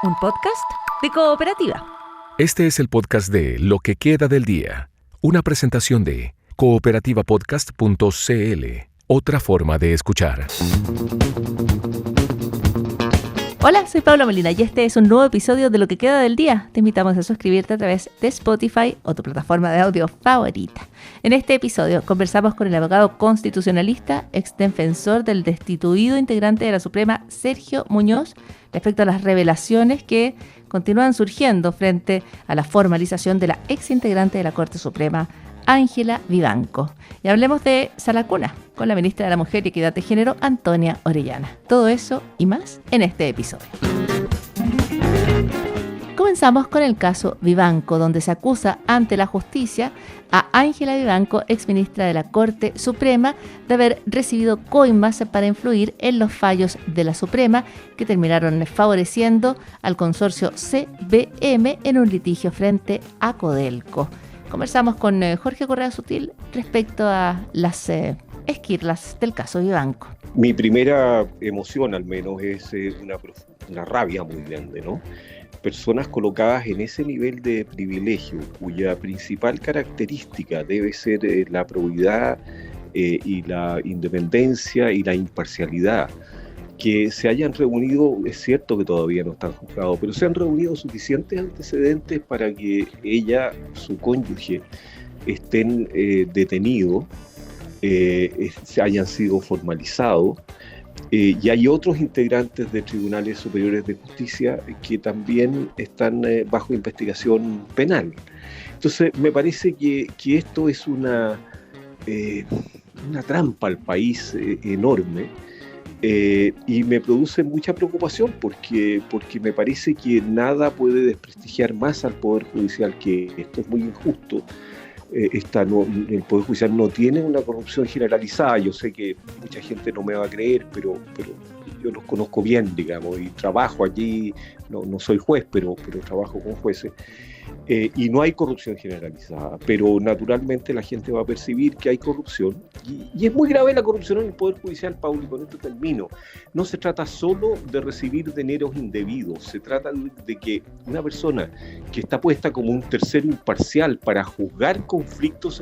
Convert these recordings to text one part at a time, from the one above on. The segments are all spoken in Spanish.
un podcast de Cooperativa. Este es el podcast de Lo que queda del día, una presentación de cooperativapodcast.cl, otra forma de escuchar. Hola, soy Paula Molina y este es un nuevo episodio de Lo que queda del día. Te invitamos a suscribirte a través de Spotify o tu plataforma de audio favorita. En este episodio conversamos con el abogado constitucionalista, ex defensor del destituido integrante de la Suprema, Sergio Muñoz, respecto a las revelaciones que continúan surgiendo frente a la formalización de la ex integrante de la Corte Suprema, Ángela Vivanco. Y hablemos de Sala Cuna con la ministra de la Mujer y Equidad de Género, Antonia Orellana. Todo eso y más en este episodio. Comenzamos con el caso Vivanco, donde se acusa ante la justicia a Ángela Vivanco, exministra de la Corte Suprema, de haber recibido coimas para influir en los fallos de la Suprema que terminaron favoreciendo al consorcio CBM en un litigio frente a Codelco. Conversamos con Jorge Correa Sutil respecto a las esquirlas del caso Vivanco. Mi primera emoción, al menos, es una rabia muy grande, ¿no? Personas colocadas en ese nivel de privilegio, cuya principal característica debe ser la probidad y la independencia y la imparcialidad, que se hayan reunido, es cierto que todavía no están juzgados, pero se han reunido suficientes antecedentes para que ella, su cónyuge, estén detenidos, se hayan sido formalizados, y hay otros integrantes de tribunales superiores de justicia que también están bajo investigación penal. Entonces, me parece que esto es una trampa al país enorme. Y me produce mucha preocupación porque me parece que nada puede desprestigiar más al Poder Judicial que esto. Es muy injusto. El Poder Judicial no tiene una corrupción generalizada. Yo sé que mucha gente no me va a creer, pero yo los conozco bien, digamos, y trabajo allí. No soy juez, pero trabajo con jueces. Y no hay corrupción generalizada, pero naturalmente la gente va a percibir que hay corrupción, y es muy grave la corrupción en el Poder Judicial, Paul, y con esto termino. No se trata solo de recibir dineros indebidos, se trata de que una persona que está puesta como un tercero imparcial para juzgar conflictos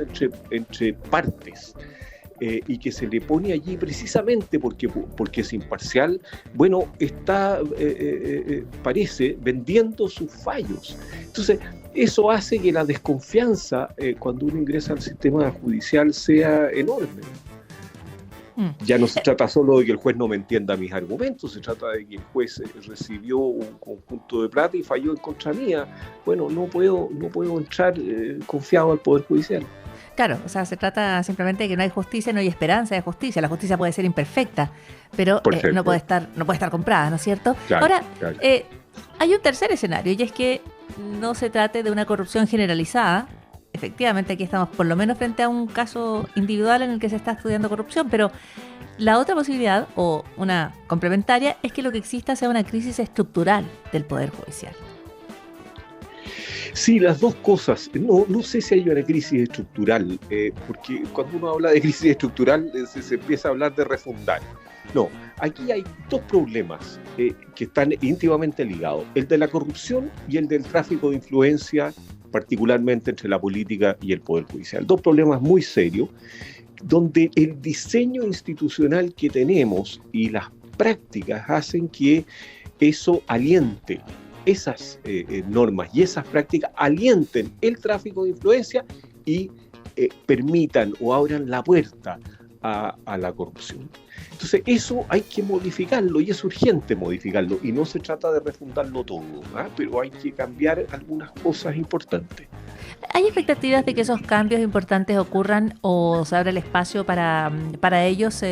entre partes, y que se le pone allí precisamente porque es imparcial, bueno, está, parece, vendiendo sus fallos. Entonces, eso hace que la desconfianza cuando uno ingresa al sistema judicial sea enorme. Ya no se trata solo de que el juez no me entienda mis argumentos, se trata de que el juez recibió un conjunto de plata y falló en contra mía. Bueno, no puedo entrar confiado al Poder Judicial. Claro, o sea, se trata simplemente de que no hay justicia, no hay esperanza de justicia. La justicia puede ser imperfecta, pero no puede estar comprada, ¿no es cierto? Claro, ahora, claro. Hay un tercer escenario, y es que no se trate de una corrupción generalizada. Efectivamente, aquí estamos por lo menos frente a un caso individual en el que se está estudiando corrupción, pero la otra posibilidad, o una complementaria, es que lo que exista sea una crisis estructural del Poder Judicial. Sí, las dos cosas. No sé si hay una crisis estructural, porque cuando uno habla de crisis estructural se empieza a hablar de refundar. No, aquí hay dos problemas que están íntimamente ligados: el de la corrupción y el del tráfico de influencia, particularmente entre la política y el Poder Judicial. Dos problemas muy serios, donde el diseño institucional que tenemos y las prácticas hacen que eso aliente, esas normas y esas prácticas alienten el tráfico de influencia y permitan o abran la puerta a la corrupción. Entonces, eso hay que modificarlo, y es urgente modificarlo, y no se trata de refundarlo todo, pero hay que cambiar algunas cosas importantes. ¿Hay expectativas de que esos cambios importantes ocurran o se abra el espacio para ellos,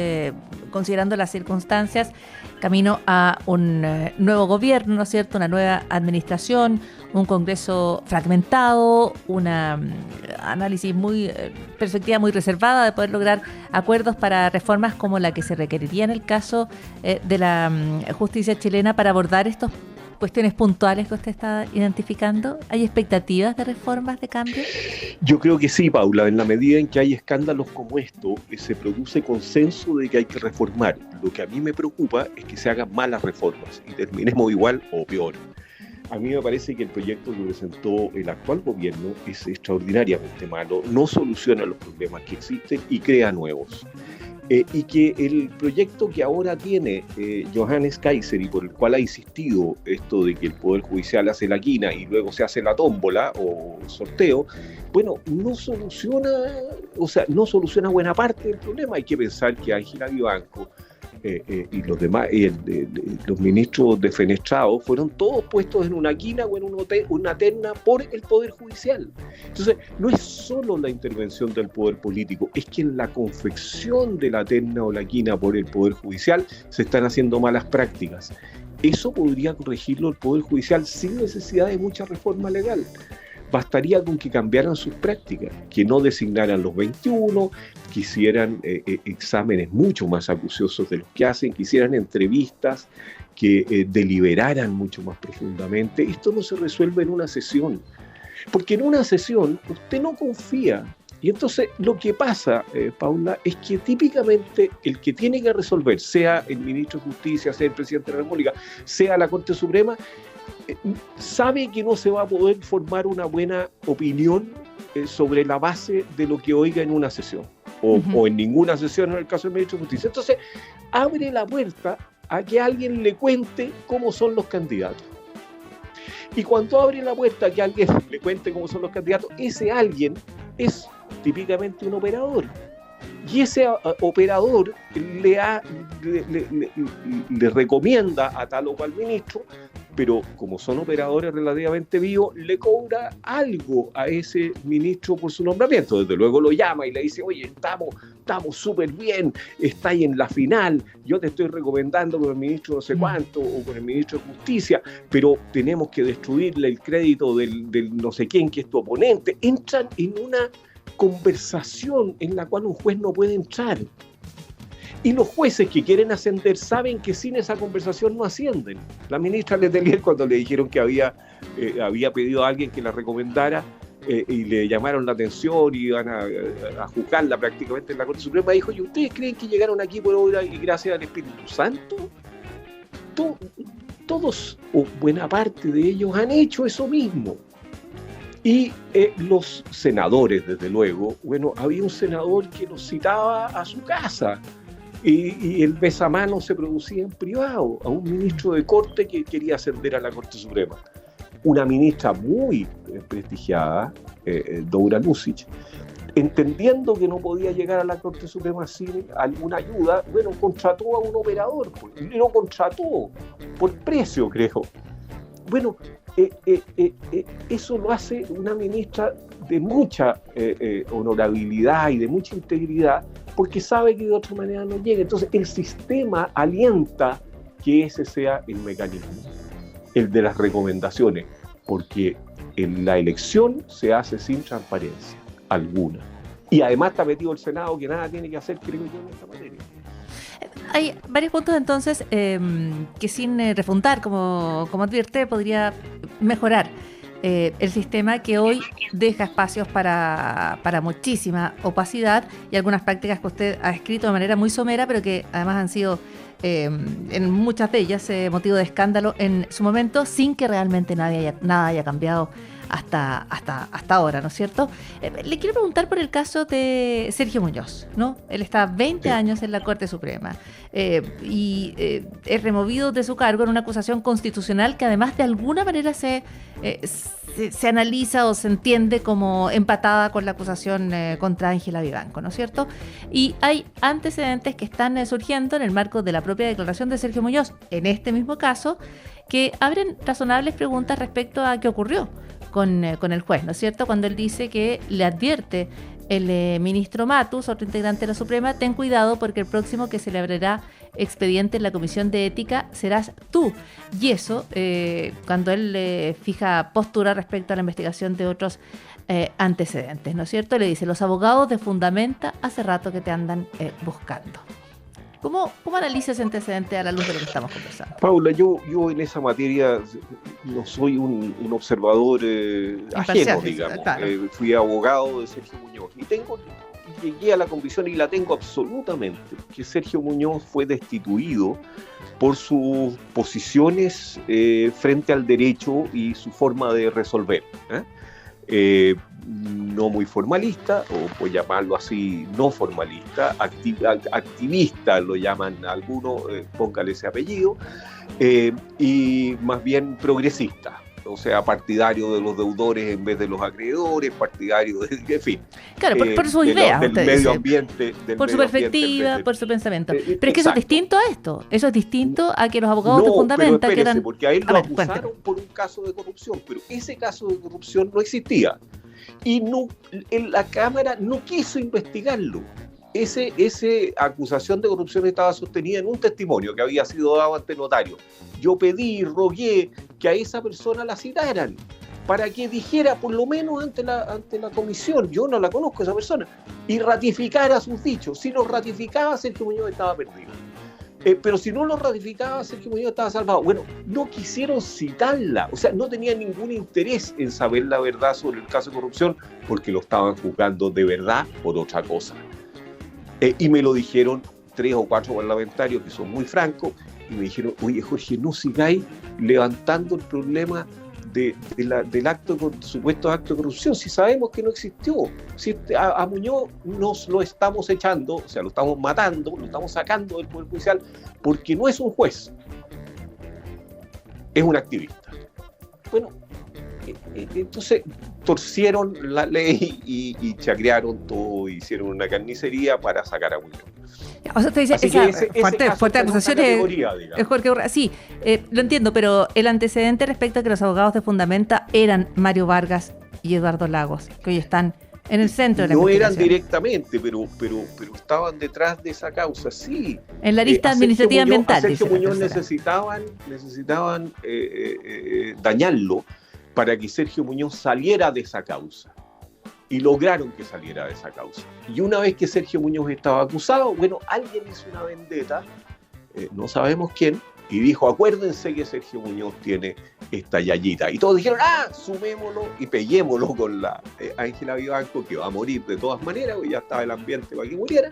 considerando las circunstancias, camino a un nuevo gobierno, ¿no es cierto?, una nueva administración, un Congreso fragmentado, una análisis perspectiva muy reservada de poder lograr acuerdos para reformas como la que se requeriría en el caso de la justicia chilena para abordar estas cuestiones puntuales que usted está identificando? ¿Hay expectativas de reformas, de cambios? Yo creo que sí, Paula. En la medida en que hay escándalos como esto, se produce consenso de que hay que reformar. Lo que a mí me preocupa es que se hagan malas reformas y terminemos igual o peor. A mí me parece que el proyecto que presentó el actual gobierno es extraordinariamente malo, no soluciona los problemas que existen y crea nuevos. Y que el proyecto que ahora tiene Johannes Kaiser y por el cual ha insistido esto de que el Poder Judicial hace la quina y luego se hace la tómbola o sorteo, bueno, no soluciona buena parte del problema. Hay que pensar que Ángela Vivanco y los demás, los ministros defenestrados fueron todos puestos en una quina o en una terna por el Poder Judicial. Entonces, no es solo la intervención del Poder Político, es que en la confección de la terna o la quina por el Poder Judicial se están haciendo malas prácticas. Eso podría corregirlo el Poder Judicial sin necesidad de mucha reforma legal. Bastaría con que cambiaran sus prácticas, que no designaran los 21, que hicieran exámenes mucho más acuciosos de los que hacen, que hicieran entrevistas, que deliberaran mucho más profundamente. Esto no se resuelve en una sesión, porque en una sesión usted no confía. Y entonces lo que pasa, Paula, es que típicamente el que tiene que resolver, sea el ministro de Justicia, sea el presidente de la República, sea la Corte Suprema, sabe que no se va a poder formar una buena opinión sobre la base de lo que oiga en una sesión o en ninguna sesión en el caso del ministro de Justicia. Entonces abre la puerta a que alguien le cuente cómo son los candidatos. Y cuando abre la puerta a que alguien le cuente cómo son los candidatos, ese alguien es típicamente un operador. Y ese operador le recomienda a tal o cual ministro, pero como son operadores relativamente vivos, le cobra algo a ese ministro por su nombramiento. Desde luego lo llama y le dice, oye, estamos súper bien, está ahí en la final, yo te estoy recomendando con el ministro no sé cuánto o con el ministro de Justicia, pero tenemos que destruirle el crédito del no sé quién que es tu oponente. Entran en una conversación en la cual un juez no puede entrar. Y los jueces que quieren ascender saben que sin esa conversación no ascienden. La ministra Letelier, cuando le dijeron que había pedido a alguien que la recomendara y le llamaron la atención y iban a juzgarla prácticamente en la Corte Suprema, dijo, ¿y ustedes creen que llegaron aquí por obra y gracias al Espíritu Santo? Todos, o buena parte de ellos, han hecho eso mismo. Y los senadores, desde luego, bueno, había un senador que los citaba a su casa y el besamano se producía en privado a un ministro de Corte que quería ascender a la Corte Suprema. Una ministra muy prestigiada, Dora Lucic, entendiendo que no podía llegar a la Corte Suprema sin alguna ayuda, bueno, contrató a un operador, y lo contrató por precio, creo. Bueno, eso lo hace una ministra de mucha honorabilidad y de mucha integridad, porque sabe que de otra manera no llega. Entonces el sistema alienta que ese sea el mecanismo, el de las recomendaciones, porque en la elección se hace sin transparencia alguna. Y además está metido el Senado, que nada tiene que hacer, creo yo, en esta materia. Hay varios puntos entonces que sin refuntar, como advierte, podría mejorar el sistema que hoy deja espacios para muchísima opacidad y algunas prácticas que usted ha escrito de manera muy somera, pero que además han sido en muchas de ellas motivo de escándalo en su momento, sin que realmente nada haya cambiado hasta ahora, ¿no es cierto? Le quiero preguntar por el caso de Sergio Muñoz, ¿no? Él está 20 años en la Corte Suprema y es removido de su cargo en una acusación constitucional que además de alguna manera se analiza o se entiende como empatada con la acusación contra Ángela Vivanco, ¿no es cierto? Y hay antecedentes que están surgiendo en el marco de la propia declaración de Sergio Muñoz, en este mismo caso, que abren razonables preguntas respecto a qué ocurrió con el juez, ¿no es cierto? Cuando él dice que le advierte el ministro Matus, otro integrante de la Suprema, ten cuidado porque el próximo que celebrará expediente en la Comisión de Ética serás tú. Y eso, cuando él fija postura respecto a la investigación de otros antecedentes, ¿no es cierto? Le dice, los abogados de Fundamenta hace rato que te andan buscando. ¿Cómo analiza ese antecedente a la luz de lo que estamos conversando? Paula, yo en esa materia no soy un observador ajeno, digamos. Claro. Fui abogado de Sergio Muñoz y llegué a la convicción, y la tengo absolutamente, que Sergio Muñoz fue destituido por sus posiciones frente al derecho y su forma de resolver. No muy formalista, o pues llamarlo así, no formalista, activista lo llaman algunos, póngale ese apellido, y más bien progresista. O sea, partidario de los deudores en vez de los acreedores, partidario de, en fin. Claro, por sus ideas, del medio ambiente. Por su perspectiva, por su pensamiento. Pero es que eso es distinto a esto. Eso es distinto a que los abogados de Fundamenta, pero que eran... porque a él lo acusaron por un caso de corrupción, pero ese caso de corrupción no existía. Y la Cámara no quiso investigarlo. Esa acusación de corrupción estaba sostenida en un testimonio que había sido dado ante notario. Yo pedí y rogué que a esa persona la citaran para que dijera, por lo menos ante la comisión, yo no la conozco a esa persona, y ratificara sus dichos. Si lo ratificaba, Sergio Muñoz estaba perdido. Pero si no lo ratificaba, Sergio Muñoz estaba salvado. Bueno, no quisieron citarla, o sea, no tenían ningún interés en saber la verdad sobre el caso de corrupción, porque lo estaban juzgando de verdad por otra cosa. Y me lo dijeron 3 o 4 parlamentarios que son muy francos, y me dijeron, oye Jorge, no sigáis levantando el problema del supuesto acto de corrupción, si sabemos que no existió. Si a Muñoz nos lo estamos echando, o sea, lo estamos matando, lo estamos sacando del Poder Judicial, porque no es un juez, es un activista. Bueno, entonces torcieron la ley y chacrearon todo, hicieron una carnicería para sacar a Muñoz. O sea, usted dice, fuerte acusación es Jorge Urra. Sí, lo entiendo, pero el antecedente respecto a que los abogados de Fundamenta eran Mario Vargas y Eduardo Lagos, que hoy están en el centro de la investigación. No eran directamente, pero estaban detrás de esa causa, sí. En la lista administrativa ambiental. A Sergio Muñoz necesitaban dañarlo para que Sergio Muñoz saliera de esa causa. Y lograron que saliera de esa causa. Y una vez que Sergio Muñoz estaba acusado, bueno, alguien hizo una vendetta, no sabemos quién, y dijo, acuérdense que Sergio Muñoz tiene esta yayita. Y todos dijeron, sumémoslo y peguémoslo con la Ángela Vivanco, que va a morir de todas maneras, porque ya estaba el ambiente para que muriera,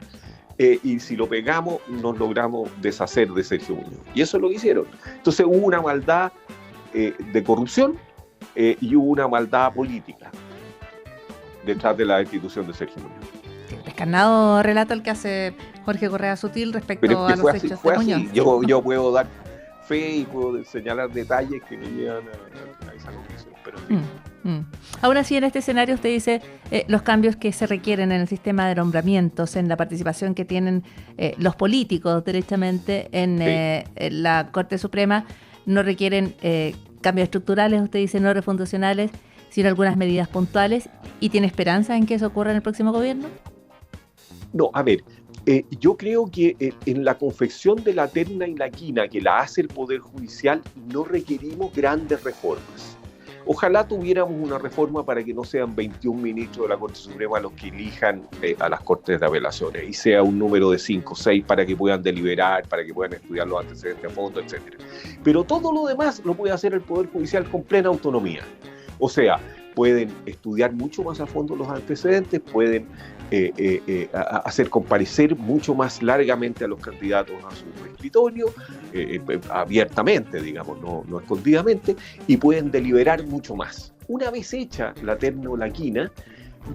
y si lo pegamos, nos logramos deshacer de Sergio Muñoz. Y eso es lo que hicieron. Entonces hubo una maldad de corrupción y hubo una maldad política detrás de la destitución de Sergio Muñoz. Descarnado relato el que hace Jorge Correa Sutil respecto a los hechos de Muñoz. Yo puedo dar fe y puedo señalar detalles que me llevan a esa conclusión. Pero Aún así, en este escenario usted dice los cambios que se requieren en el sistema de nombramientos, en la participación que tienen los políticos derechamente en la Corte Suprema, no requieren cambios estructurales, usted dice no refundacionales, sino algunas medidas puntuales. ¿Y tiene esperanza en que eso ocurra en el próximo gobierno? No, a ver, yo creo que en la confección de la terna y la quina que la hace el Poder Judicial no requerimos grandes reformas. Ojalá tuviéramos una reforma para que no sean 21 ministros de la Corte Suprema los que elijan a las Cortes de Apelaciones y sea un número de 5 o 6 para que puedan deliberar, para que puedan estudiar los antecedentes a fondo, etc. Pero todo lo demás lo puede hacer el Poder Judicial con plena autonomía. O sea, pueden estudiar mucho más a fondo los antecedentes, pueden hacer comparecer mucho más largamente a los candidatos a su escritorio, abiertamente, digamos, no escondidamente, y pueden deliberar mucho más. Una vez hecha la terna o la quina,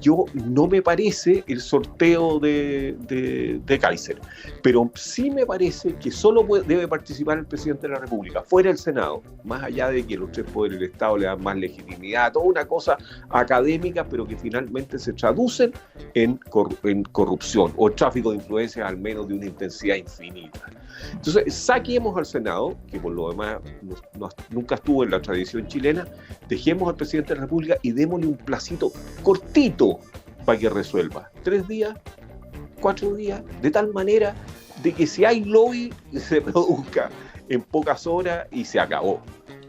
yo no me parece el sorteo de Kaiser, pero sí me parece que solo debe participar el presidente de la República, fuera del Senado, más allá de que los 3 poderes del Estado le dan más legitimidad, toda una cosa académica, pero que finalmente se traducen en corrupción o tráfico de influencias, al menos de una intensidad infinita. Entonces, saquemos al Senado, que por lo demás nunca estuvo en la tradición chilena, dejemos al presidente de la República y démosle un placito cortito para que resuelva. 3 días, 4 días, de tal manera de que si hay lobby se produzca en pocas horas y se acabó.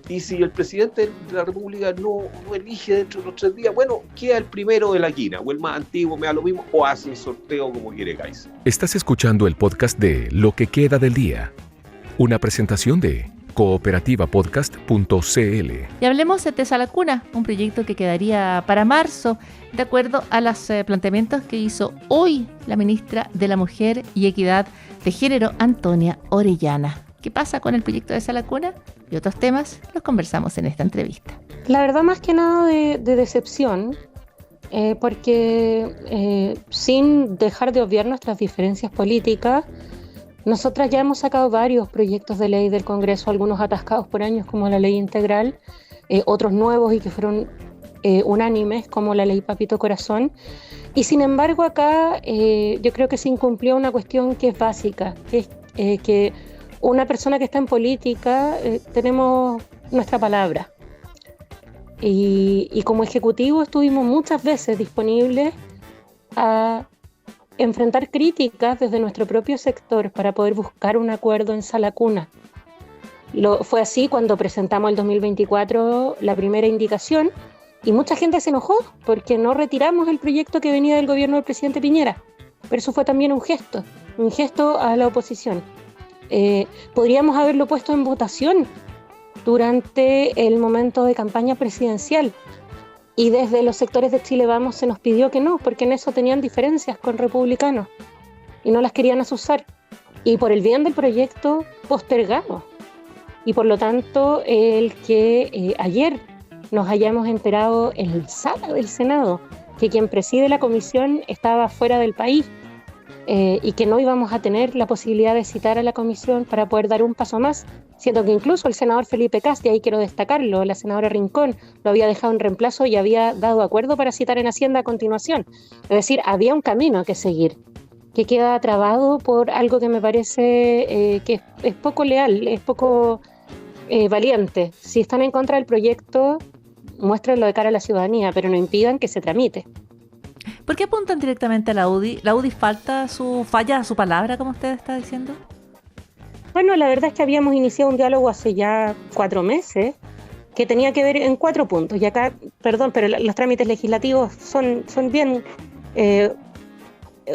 Y si el presidente de la República no elige dentro de los 3 días, bueno, queda el primero de la quina, o el más antiguo, me da lo mismo, o hace un sorteo como quiere Kaiser. Estás escuchando el podcast de Lo que queda del día, una presentación de cooperativapodcast.cl. Y hablemos de Tesalacuna, un proyecto que quedaría para marzo, de acuerdo a los planteamientos que hizo hoy la ministra de la Mujer y Equidad de Género, Antonia Orellana. ¿Qué pasa con el proyecto de Tesalacuna? Y otros temas los conversamos en esta entrevista. La verdad, más que nada de decepción, porque sin dejar de obviar nuestras diferencias políticas, nosotras ya hemos sacado varios proyectos de ley del Congreso, algunos atascados por años como la ley integral, otros nuevos y que fueron unánimes como la ley Papito Corazón, y sin embargo acá yo creo que se incumplió una cuestión que es básica, que es que una persona que está en política tenemos nuestra palabra. Y como ejecutivo estuvimos muchas veces disponibles a enfrentar críticas desde nuestro propio sector para poder buscar un acuerdo en Sala Cuna. Fue así cuando presentamos el 2024 la primera indicación y mucha gente se enojó porque no retiramos el proyecto que venía del gobierno del presidente Piñera. Pero eso fue también un gesto a la oposición. Podríamos haberlo puesto en votación durante el momento de campaña presidencial y desde los sectores de Chile Vamos se nos pidió que no, porque en eso tenían diferencias con republicanos y no las querían asusar, y por el bien del proyecto postergamos, y por lo tanto el que ayer nos hayamos enterado en la sala del Senado que quien preside la comisión estaba fuera del país, y que no íbamos a tener la posibilidad de citar a la comisión para poder dar un paso más, siendo que incluso el senador Felipe Cast, y ahí quiero destacarlo, la senadora Rincón lo había dejado en reemplazo y había dado acuerdo para citar en Hacienda a continuación. Es decir, había un camino que seguir, que queda trabado por algo que me parece que es poco leal, es poco valiente. Si están en contra del proyecto, muéstrenlo de cara a la ciudadanía, pero no impidan que se tramite. ¿Por qué apuntan directamente a la UDI? ¿La UDI falla a su palabra, como usted está diciendo? Bueno, la verdad es que habíamos iniciado un diálogo hace ya 4 meses que tenía que ver en 4 puntos. Y acá, perdón, pero los trámites legislativos son bien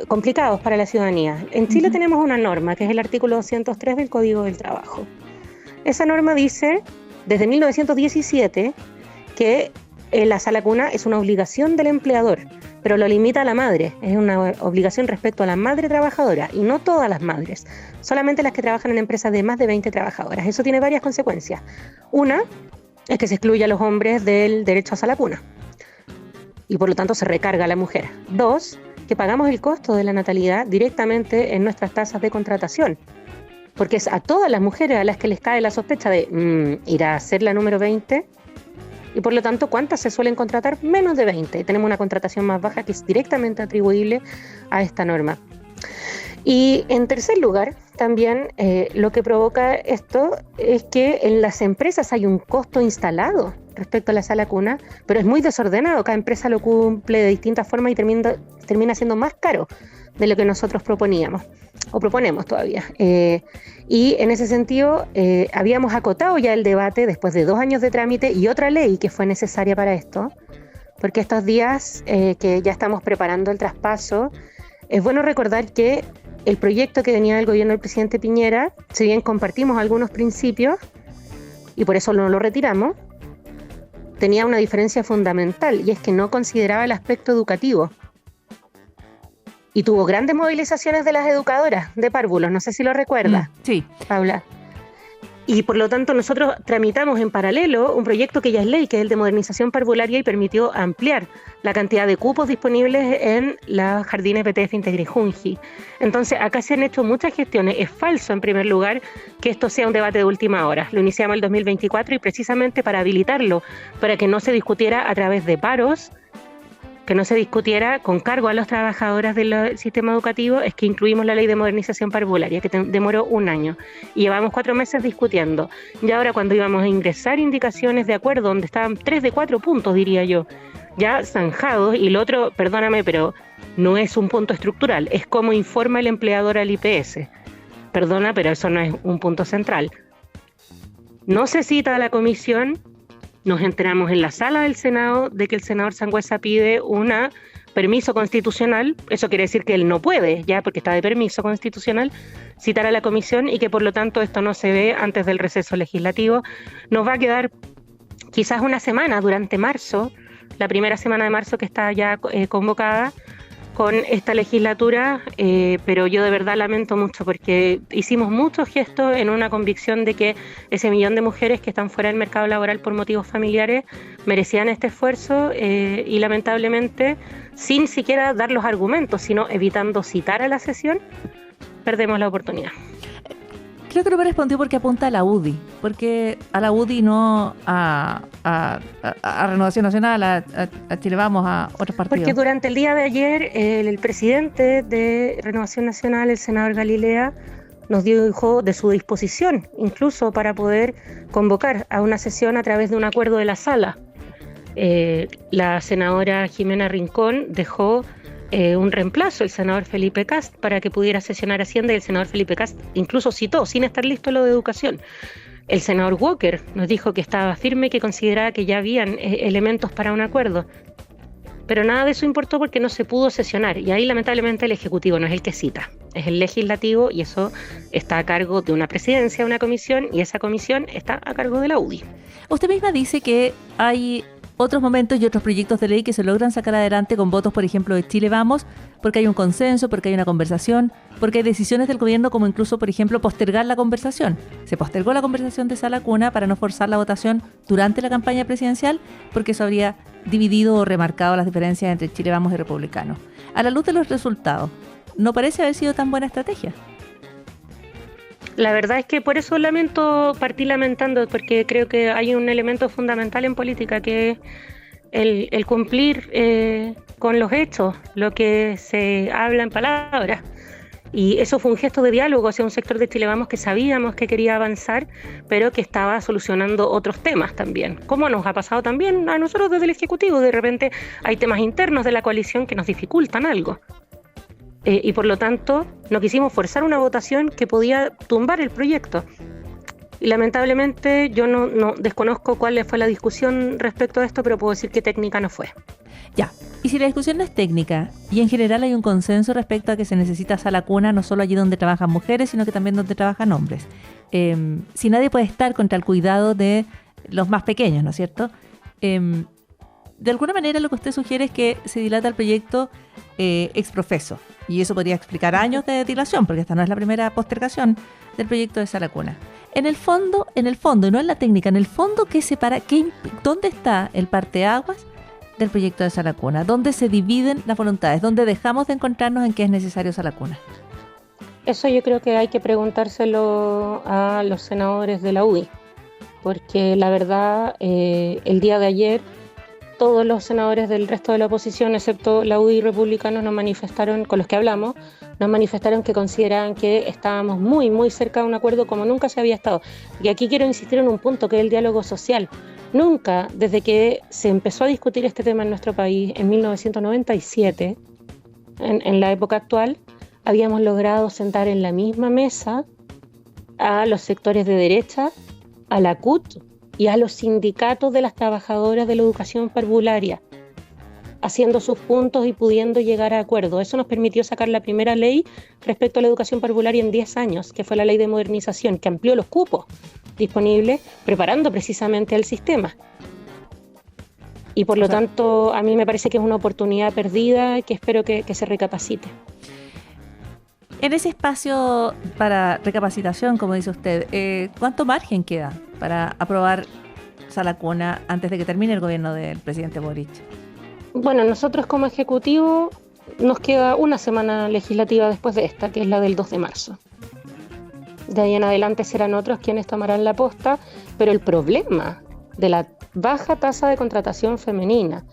complicados para la ciudadanía. En Chile tenemos una norma, que es el artículo 203 del Código del Trabajo. Esa norma dice, desde 1917, que la Sala Cuna es una obligación del empleador, pero lo limita a la madre. Es una obligación respecto a la madre trabajadora y no todas las madres, solamente las que trabajan en empresas de más de 20 trabajadoras. Eso tiene varias consecuencias. Una es que se excluye a los hombres del derecho a Sala Cuna y por lo tanto se recarga a la mujer. 2, que pagamos el costo de la natalidad directamente en nuestras tasas de contratación, porque es a todas las mujeres a las que les cae la sospecha de ir a ser la número 20. Y por lo tanto, ¿cuántas se suelen contratar? Menos de 20. Tenemos una contratación más baja que es directamente atribuible a esta norma. Y en tercer lugar, también lo que provoca esto es que en las empresas hay un costo instalado respecto a la Sala Cuna, pero es muy desordenado. Cada empresa lo cumple de distintas formas y termina siendo más caro de lo que nosotros proponíamos o proponemos todavía. Y en ese sentido habíamos acotado ya el debate después de 2 años de trámite y otra ley que fue necesaria para esto, porque estos días que ya estamos preparando el traspaso, es bueno recordar que el proyecto que venía del gobierno del presidente Piñera, si bien compartimos algunos principios y por eso no lo retiramos, tenía una diferencia fundamental y es que no consideraba el aspecto educativo. Y tuvo grandes movilizaciones de las educadoras de párvulos, no sé si lo recuerdas, Sí. Paula. Y por lo tanto nosotros tramitamos en paralelo un proyecto que ya es ley, que es el de modernización parvularia, y permitió ampliar la cantidad de cupos disponibles en los jardines BTF Integre Junji. Entonces acá se han hecho muchas gestiones. Es falso, en primer lugar, que esto sea un debate de última hora. Lo iniciamos el 2024 y precisamente para habilitarlo, para que no se discutiera a través de paros, que no se discutiera con cargo a los trabajadores del sistema educativo, es que incluimos la ley de modernización parvularia, que demoró 1 año. Y llevamos 4 meses discutiendo. Y ahora cuando íbamos a ingresar indicaciones de acuerdo, donde estaban 3 de 4 puntos, diría yo, ya zanjados, y lo otro, perdóname, pero no es un punto estructural, es como informa el empleador al IPS. Perdona, pero eso no es un punto central. No se cita a la comisión, nos enteramos en la sala del Senado de que el senador Sangüesa pide un permiso constitucional, eso quiere decir que él no puede, ya porque está de permiso constitucional, citar a la comisión y que por lo tanto esto no se ve antes del receso legislativo. Nos va a quedar quizás una semana durante marzo, la primera semana de marzo que está ya convocada con esta legislatura, pero yo de verdad lamento mucho porque hicimos muchos gestos en una convicción de que ese millón de mujeres que están fuera del mercado laboral por motivos familiares merecían este esfuerzo y lamentablemente, sin siquiera dar los argumentos, sino evitando citar a la sesión, perdemos la oportunidad. Creo que no me respondió porque apunta a la UDI, porque a la UDI no a Renovación Nacional, a Chile Vamos, a otros partidos. Porque durante el día de ayer el presidente de Renovación Nacional, el senador Galilea, nos dijo de su disposición, incluso para poder convocar a una sesión a través de un acuerdo de la sala. La senadora Jimena Rincón dejó un reemplazo, el senador Felipe Kast, para que pudiera sesionar Hacienda, y el senador Felipe Kast incluso citó, sin estar listo, lo de educación. El senador Walker nos dijo que estaba firme, que consideraba que ya habían elementos para un acuerdo. Pero nada de eso importó porque no se pudo sesionar, y ahí lamentablemente el Ejecutivo no es el que cita, es el Legislativo, y eso está a cargo de una presidencia, una comisión, y esa comisión está a cargo de la UDI. Usted misma dice que hay otros momentos y otros proyectos de ley que se logran sacar adelante con votos, por ejemplo, de Chile Vamos, porque hay un consenso, porque hay una conversación, porque hay decisiones del gobierno como incluso, por ejemplo, postergar la conversación. Se postergó la conversación de Sala Cuna para no forzar la votación durante la campaña presidencial, porque eso habría dividido o remarcado las diferencias entre Chile Vamos y Republicanos. A la luz de los resultados, ¿no parece haber sido tan buena estrategia? La verdad es que por eso partí lamentando, porque creo que hay un elemento fundamental en política que es el cumplir con los hechos, lo que se habla en palabras. Y eso fue un gesto de diálogo hacia un sector de Chile Vamos que sabíamos que quería avanzar, pero que estaba solucionando otros temas también. Como nos ha pasado también a nosotros desde el Ejecutivo, de repente hay temas internos de la coalición que nos dificultan algo. Y por lo tanto no quisimos forzar una votación que podía tumbar el proyecto. Y lamentablemente yo no desconozco cuál fue la discusión respecto a esto, pero puedo decir que técnica no fue. Ya, y si la discusión no es técnica, y en general hay un consenso respecto a que se necesita Sala Cuna no solo allí donde trabajan mujeres, sino que también donde trabajan hombres. Si nadie puede estar contra el cuidado de los más pequeños, ¿no es cierto? De alguna manera lo que usted sugiere es que se dilata el proyecto exprofeso, y eso podría explicar años de dilación, porque esta no es la primera postergación del proyecto de Sala Cuna. En el fondo, y no en la técnica, en el fondo, ¿dónde está el parteaguas del proyecto de Sala Cuna? ¿Dónde se dividen las voluntades? ¿Dónde dejamos de encontrarnos en que es necesario Sala Cuna? Eso yo creo que hay que preguntárselo a los senadores de la UDI, porque la verdad, el día de ayer, todos los senadores del resto de la oposición, excepto la UDI y Republicanos, nos manifestaron, con los que hablamos, nos manifestaron que consideraban que estábamos muy, muy cerca de un acuerdo como nunca se había estado. Y aquí quiero insistir en un punto, que es el diálogo social. Nunca, desde que se empezó a discutir este tema en nuestro país, en 1997, en la época actual, habíamos logrado sentar en la misma mesa a los sectores de derecha, a la CUT, y a los sindicatos de las trabajadoras de la educación parvularia, haciendo sus puntos y pudiendo llegar a acuerdos. Eso nos permitió sacar la primera ley respecto a la educación parvularia en 10 años, que fue la ley de modernización, que amplió los cupos disponibles, preparando precisamente al sistema. Y por lo tanto, a mí me parece que es una oportunidad perdida, que espero que se recapacite. En ese espacio para recapacitación, como dice usted, ¿cuánto margen queda para aprobar Sala Cuna antes de que termine el gobierno del presidente Boric? Bueno, nosotros como Ejecutivo nos queda una semana legislativa después de esta, que es la del 2 de marzo. De ahí en adelante serán otros quienes tomarán la posta, pero el problema de la baja tasa de contratación femenina,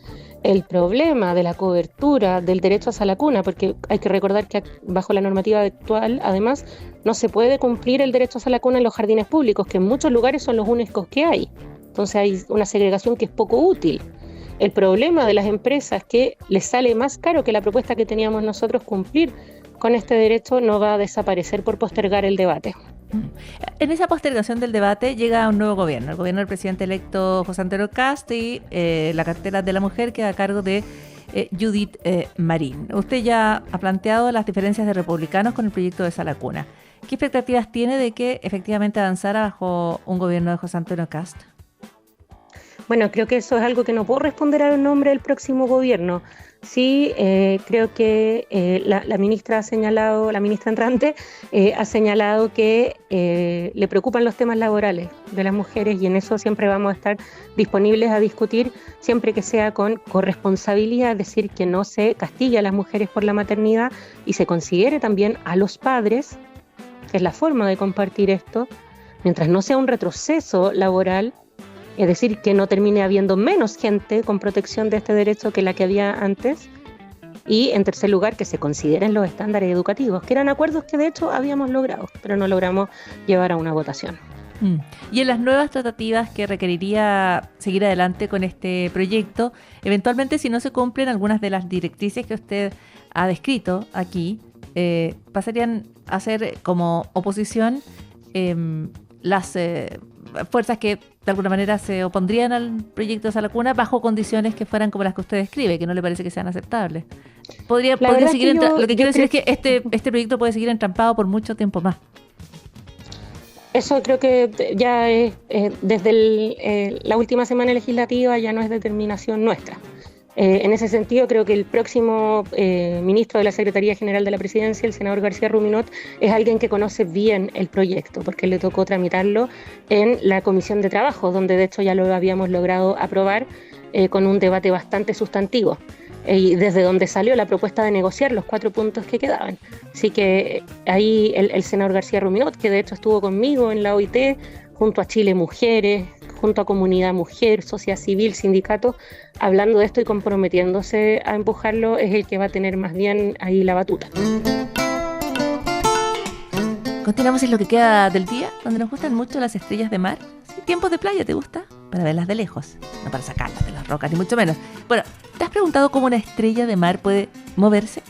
el problema de la cobertura del derecho a Sala Cuna, porque hay que recordar que bajo la normativa actual, además, no se puede cumplir el derecho a Sala Cuna en los jardines públicos, que en muchos lugares son los únicos que hay. Entonces hay una segregación que es poco útil. El problema de las empresas, que les sale más caro que la propuesta que teníamos nosotros cumplir con este derecho, no va a desaparecer por postergar el debate. En esa postergación del debate llega un nuevo gobierno, el gobierno del presidente electo José Antonio Kast, y la cartera de la mujer queda a cargo de Judith Marín. Usted ya ha planteado las diferencias de republicanos con el proyecto de Sala Cuna. ¿Qué expectativas tiene de que efectivamente avanzara bajo un gobierno de José Antonio Kast? Bueno, creo que eso es algo que no puedo responder a nombre del próximo gobierno. Sí, creo que la ministra entrante ha señalado que le preocupan los temas laborales de las mujeres, y en eso siempre vamos a estar disponibles a discutir, siempre que sea con corresponsabilidad, es decir, que no se castigue a las mujeres por la maternidad y se considere también a los padres, que es la forma de compartir esto, mientras no sea un retroceso laboral. Es decir, que no termine habiendo menos gente con protección de este derecho que la que había antes. Y, en tercer lugar, que se consideren los estándares educativos, que eran acuerdos que de hecho habíamos logrado, pero no logramos llevar a una votación. Y en las nuevas tratativas que requeriría seguir adelante con este proyecto, eventualmente, si no se cumplen algunas de las directrices que usted ha descrito aquí, pasarían a ser como oposición las fuerzas que de alguna manera se opondrían al proyecto de Sala Cuna bajo condiciones que fueran como las que usted describe, que no le parece que sean aceptables. Podría seguir lo que quiero decir es que este proyecto puede seguir entrampado por mucho tiempo más. Eso creo que ya es, desde la última semana legislativa ya no es determinación nuestra. En ese sentido, creo que el próximo ministro de la Secretaría General de la Presidencia, el senador García Ruminot, es alguien que conoce bien el proyecto, porque le tocó tramitarlo en la Comisión de Trabajo, donde de hecho ya lo habíamos logrado aprobar con un debate bastante sustantivo, y desde donde salió la propuesta de negociar los 4 puntos que quedaban. Así que ahí el senador García Ruminot, que de hecho estuvo conmigo en la OIT, junto a Chile Mujeres, junto a Comunidad Mujer, sociedad civil, sindicatos, hablando de esto y comprometiéndose a empujarlo, es el que va a tener más bien ahí la batuta. Continuamos en lo que queda del día, donde nos gustan mucho las estrellas de mar. ¿Sí? ¿Tiempos de playa te gusta? Para verlas de lejos, no para sacarlas de las rocas, ni mucho menos. Bueno, ¿te has preguntado cómo una estrella de mar puede moverse?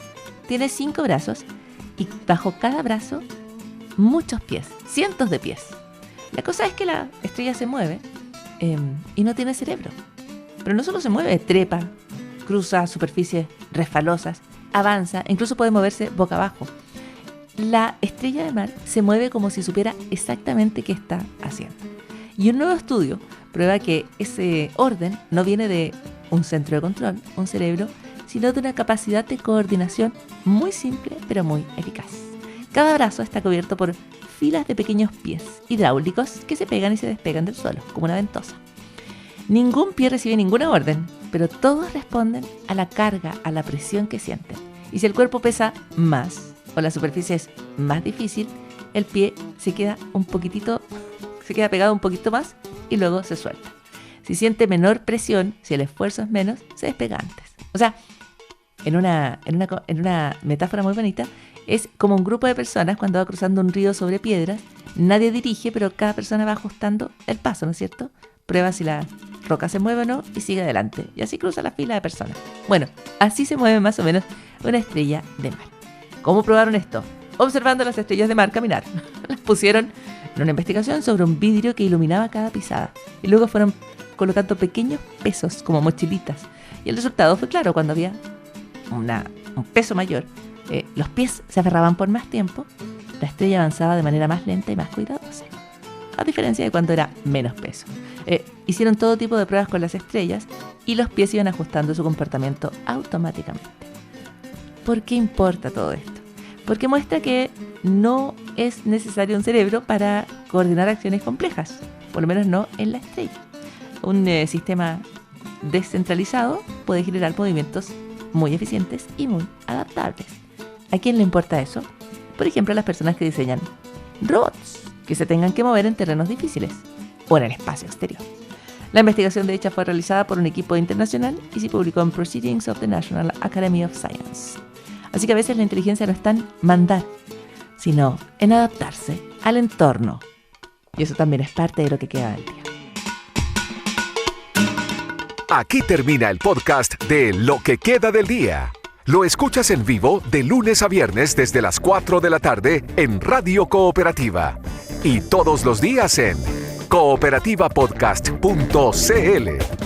Tiene 5 brazos y bajo cada brazo muchos pies, cientos de pies. La cosa es que la estrella se mueve y no tiene cerebro. Pero no solo se mueve, trepa, cruza superficies resbalosas, avanza, incluso puede moverse boca abajo. La estrella de mar se mueve como si supiera exactamente qué está haciendo. Y un nuevo estudio prueba que ese orden no viene de un centro de control, un cerebro, sino de una capacidad de coordinación muy simple pero muy eficaz. Cada brazo está cubierto por filas de pequeños pies hidráulicos que se pegan y se despegan del suelo, como una ventosa. Ningún pie recibe ninguna orden, pero todos responden a la carga, a la presión que sienten. Y si el cuerpo pesa más o la superficie es más difícil, el pie se queda pegado un poquito más y luego se suelta. Si siente menor presión, si el esfuerzo es menos, se despega antes. O sea, en una metáfora muy bonita, es como un grupo de personas cuando va cruzando un río sobre piedras. Nadie dirige, pero cada persona va ajustando el paso, ¿no es cierto? Prueba si la roca se mueve o no y sigue adelante. Y así cruza la fila de personas. Bueno, así se mueve más o menos una estrella de mar. ¿Cómo probaron esto? Observando las estrellas de mar caminar. Las pusieron en una investigación sobre un vidrio que iluminaba cada pisada. Y luego fueron colocando pequeños pesos como mochilitas. Y el resultado fue claro: cuando había un peso mayor, los pies se aferraban por más tiempo, la estrella avanzaba de manera más lenta y más cuidadosa, a diferencia de cuando era menos peso. Hicieron todo tipo de pruebas con las estrellas y los pies iban ajustando su comportamiento automáticamente. ¿Por qué importa todo esto? Porque muestra que no es necesario un cerebro para coordinar acciones complejas, por lo menos no en la estrella. Un sistema descentralizado puede generar movimientos muy eficientes y muy adaptables. ¿A quién le importa eso? Por ejemplo, a las personas que diseñan robots que se tengan que mover en terrenos difíciles o en el espacio exterior. La investigación de hecho fue realizada por un equipo internacional y se publicó en Proceedings of the National Academy of Science. Así que a veces la inteligencia no está en mandar, sino en adaptarse al entorno. Y eso también es parte de lo que queda del día. Aquí termina el podcast de Lo que queda del día. Lo escuchas en vivo de lunes a viernes desde las 4 de la tarde en Radio Cooperativa. y todos los días en cooperativapodcast.cl.